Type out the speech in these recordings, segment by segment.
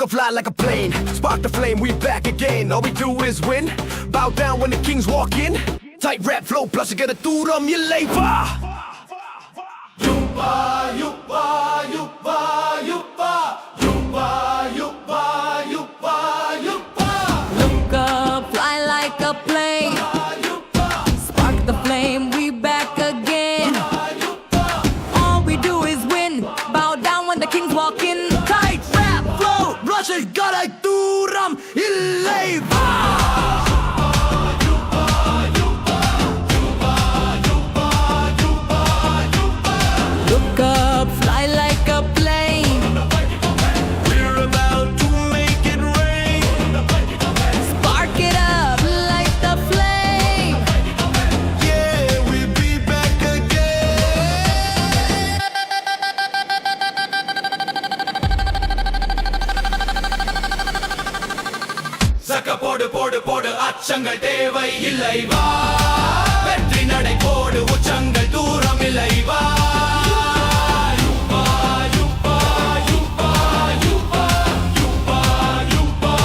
Look up fly like a plane, spark the flame, we back again. All we do is win, bow down when the kings walk in. Tight rap flow, plus you get a தூரம் இல்லை வா. Yuva, Yuva, Yuva, Yuva, Yuva, Yuva, Yuva, Yuva. Look up, fly like a plane, spark the flame, we back again. All we do is win, bow down when the kings walk in. Tight rap flow, plus you get a தூரம் இல்லை வா. Look up, fly like a plane, We're about to make it rain. spark it up like the flame. Yeah, we'll be back again. சக்க போடு போடு போடு அச்சங்கள் தேவை இல்லை வா. வெற்றி நடை போடு உச்சங்கள் தூரம் இல்லை வா. யுவா, யுவா, யுவா, யுவா, யுவா, யுவா,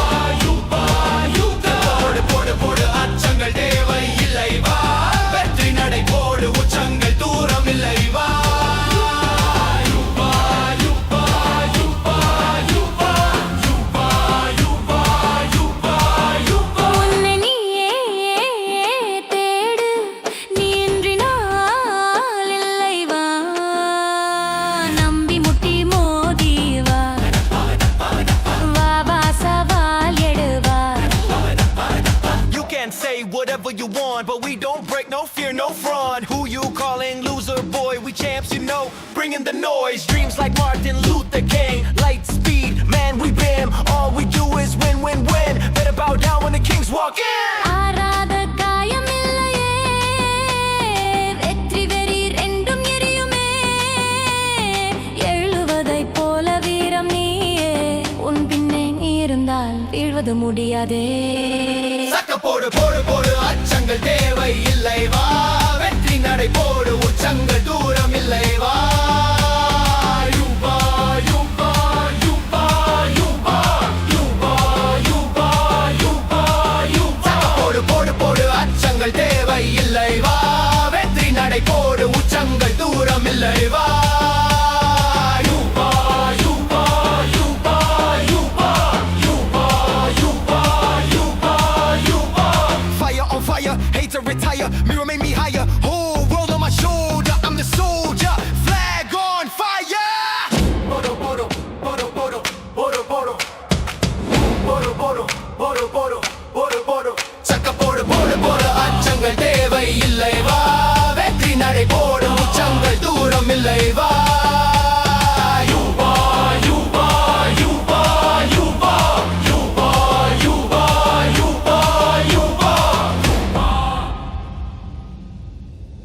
யுவா, யுவா. போடு போடு போடு அச்சங்கள் தேவை இல்லை வா. வெற்றி நடை போடு உச்சங்கள் தூரம் இல்லை வா. யுவா, யுவா, யுவா, யுவா, யுவா, யுவா, யுவா, யுவா. உன்னை நீயே தேடு, நீ இன்றி நாள் இல்லை வா. நம்பி முட்டி மோதி வா, வா வா சவால் எடு வா. You can say whatever you want, but we don't break, no fear, no fraud. Who you calling loser, boy? We champs, you know, bringing the noise. Dreams like Martin Luther King, light speed, man, we bam. All we do is win, win, win. Better bow down when the kings walk in. ஆராத காயம் இல்லையே, வெற்றி வெறி ரெண்டும் எரியுமே. எழுவதைப் போல வீரம் நீயே, உன் பின்னே நீ இருந்தால் வீழ்வது முடியாதே. சக்க போடு போடு போடு அச்சங்கள் தேவை இல்லை வா. வெற்றி நடை போடு உச்சங்கள் தூரம் இல்லை வா. யுவா, யுவா, யுவா, யுவா, யுவா, யுவா, யுவா, யுவா. சக்க போடு போடு போடு அச்சங்கள் தேவை இல்லை வா. வெற்றி நடை போடு உச்சங்கள் தூரம் இல்லை வா. யுவா, யுவா, யுவா, யுவா, யுவா, யுவா, யுவா, யுவா. Fire on fire, hate to retire. Mirror made me higher. Whole world on my shoulder. I'm the soldier. Flag on fire. Bodo bodo bodo bodo bodo bodo bodo bodo bodo bodo.